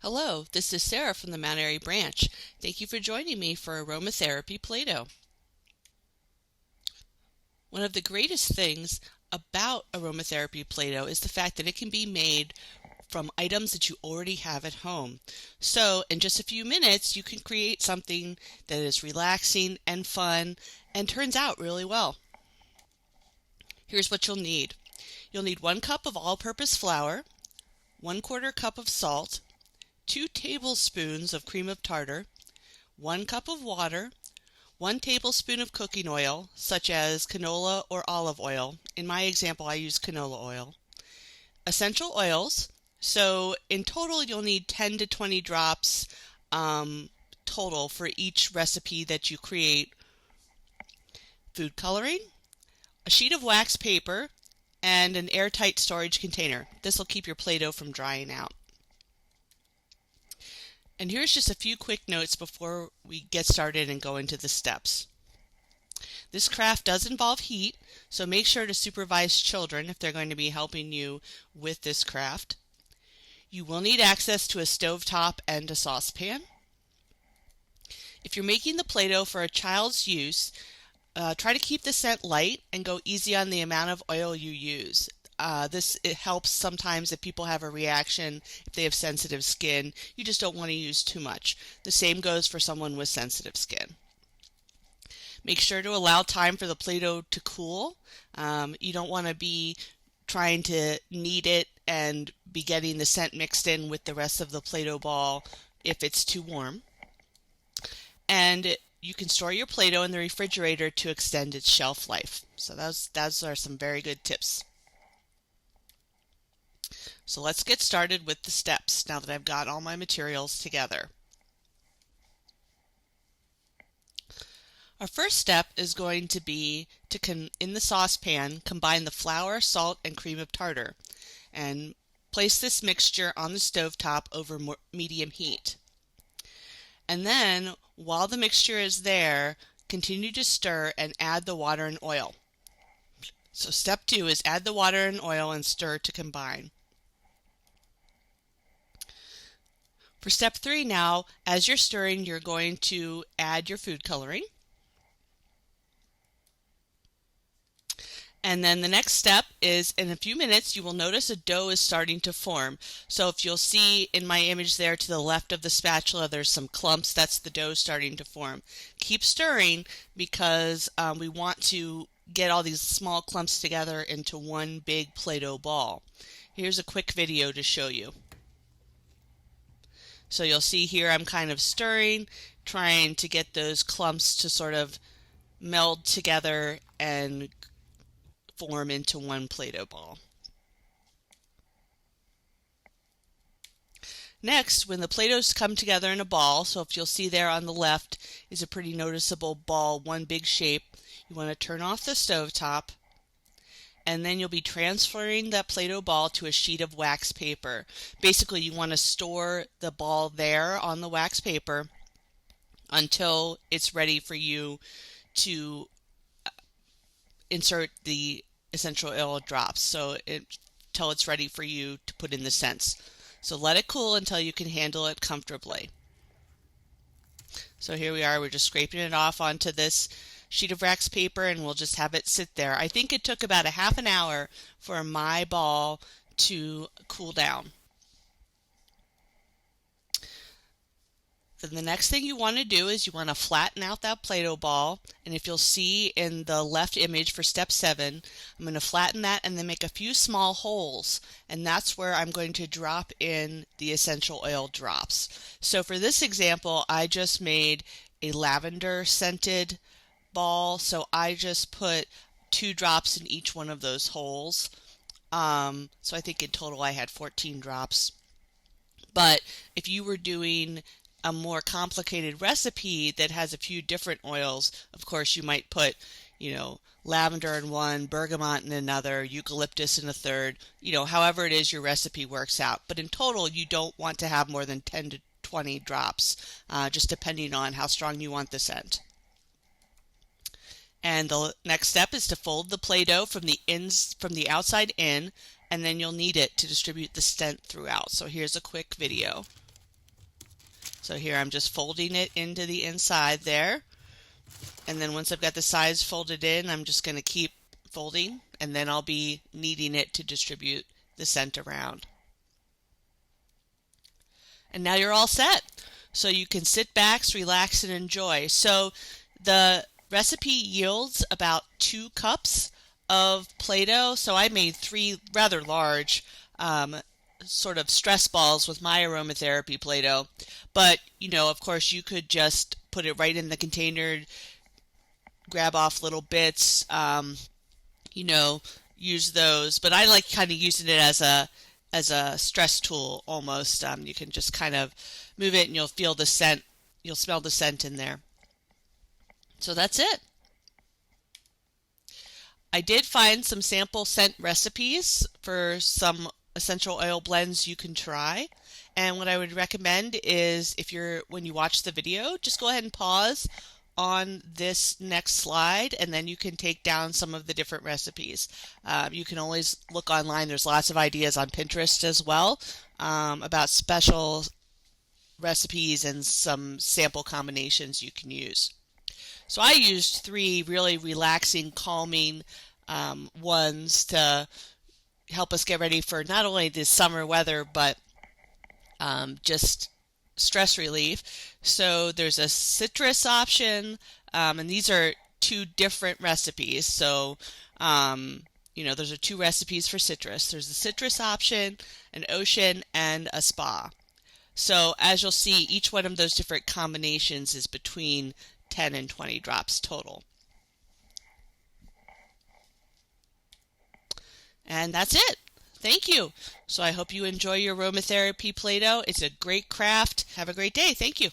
Hello, this is Sarah from the Mount Airy branch. Thank you for joining me for Aromatherapy Playdough. One of the greatest things about Aromatherapy Playdough is the fact that it can be made from items that you already have at home. So in just a few minutes, you can create something that is relaxing and fun and turns out really well. Here's what you'll need. You'll need 1 cup of all-purpose flour, 1/4 cup of salt, 2 tablespoons of cream of tartar, 1 cup of water, 1 tablespoon of cooking oil, such as canola or olive oil. In my example, I use canola oil. Essential oils. So in total, you'll need 10 to 20 drops total for each recipe that you create. Food coloring, a sheet of wax paper, and an airtight storage container. This will keep your Play-Doh from drying out. And here's just a few quick notes before we get started and go into the steps. This craft does involve heat, so make sure to supervise children if they're going to be helping you with this craft. You will need access to a stovetop and a saucepan. If you're making the Play-Doh for a child's use, try to keep the scent light and go easy on the amount of oil you use. It helps sometimes if people have a reaction, if they have sensitive skin. You just don't want to use too much. The same goes for someone with sensitive skin. Make sure to allow time for the Play-Doh to cool. You don't want to be trying to knead it and be getting the scent mixed in with the rest of the Play-Doh ball if it's too warm. And you can store your Play-Doh in the refrigerator to extend its shelf life. So those are some very good tips. So let's get started with the steps now that I've got all my materials together. Our first step is going to be to, in the saucepan, combine the flour, salt, and cream of tartar, and place this mixture on the stovetop over medium heat. And then, while the mixture is there, continue to stir and add the water and oil. So step 2 is add the water and oil and stir to combine. For step 3 now, as you're stirring, you're going to add your food coloring. And then the next step is, in a few minutes, you will notice a dough is starting to form. So if you'll see in my image there to the left of the spatula, there's some clumps. That's the dough starting to form. Keep stirring because we want to get all these small clumps together into one big Play-Doh ball. Here's a quick video to show you. So you'll see here I'm kind of stirring, trying to get those clumps to sort of meld together and form into one Play-Doh ball. Next, when the Play-Dohs come together in a ball, so if you'll see there on the left is a pretty noticeable ball, one big shape, you want to turn off the stovetop, and then you'll be transferring that Play-Doh ball to a sheet of wax paper. Basically, you want to store the ball there on the wax paper until it's ready for you to insert the essential oil drops, so until it's ready for you to put in the scents. So let it cool until you can handle it comfortably. So here we are, we're just scraping it off onto this sheet of wax paper and we'll just have it sit there. I think it took about a half an hour for my ball to cool down. Then the next thing you want to do is you want to flatten out that Play-Doh ball, and if you'll see in the left image for step 7, I'm going to flatten that and then make a few small holes, and that's where I'm going to drop in the essential oil drops. So for this example, I just made a lavender scented ball, so I just put 2 drops in each one of those holes. So I think in total I had 14 drops. But if you were doing a more complicated recipe that has a few different oils, of course you might put, lavender in one, bergamot in another, eucalyptus in a third, however it is your recipe works out. But in total, you don't want to have more than 10 to 20 drops, just depending on how strong you want the scent. And the next step is to fold the Play-Doh from the outside in, and then you'll need it to distribute the scent throughout. So here's a quick video. So here I'm just folding it into the inside there. And then once I've got the sides folded in, I'm just going to keep folding, and then I'll be kneading it to distribute the scent around. And now you're all set. So you can sit back, relax, and enjoy. So the recipe yields about 2 cups of Play-Doh. So I made 3 rather large sort of stress balls with my aromatherapy Play-Doh. But, of course, you could just put it right in the container, grab off little bits, use those. But I like kind of using it as a stress tool almost. You can just kind of move it and you'll feel the scent. You'll smell the scent in there. So that's it. I did find some sample scent recipes for some essential oil blends you can try. And what I would recommend is when you watch the video, just go ahead and pause on this next slide, and then you can take down some of the different recipes. You can always look online. There's lots of ideas on Pinterest as well about special recipes and some sample combinations you can use. So I used 3 really relaxing, calming ones to help us get ready for not only the summer weather, but just stress relief. So there's a citrus option, and these are 2 different recipes. So, those are 2 recipes for citrus. There's a citrus option, an ocean, and a spa. So as you'll see, each one of those different combinations is between 10 and 20 drops total. And that's it. Thank you. So I hope you enjoy your aromatherapy Play-Doh. It's a great craft. Have a great day. Thank you.